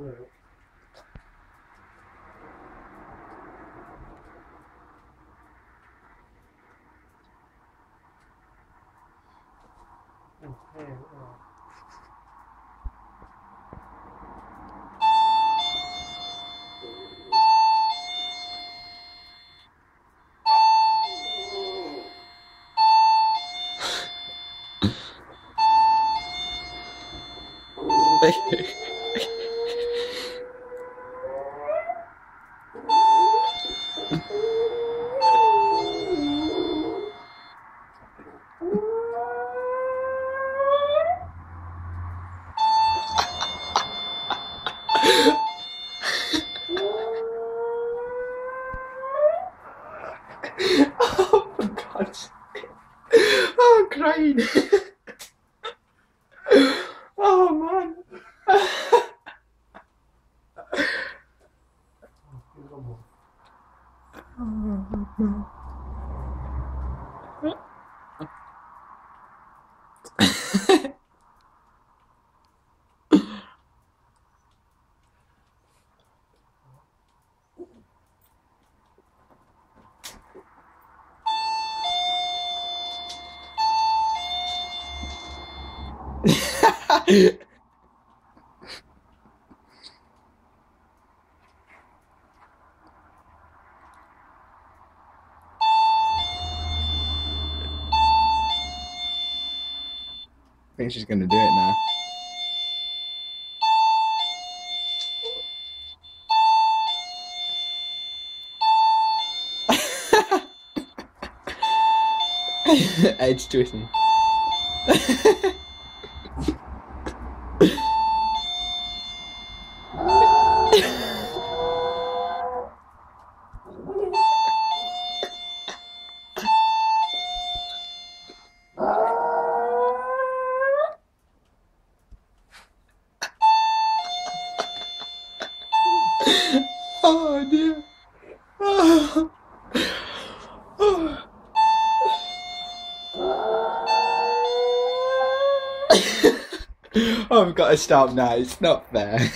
work. Okay, oh, for God's sake. Oh, I'm crying. Oh, man. Oh, no. I think she's gonna do it now. Edge twisting. Oh dear. Oh. Oh. I've got to stop now, it's not fair.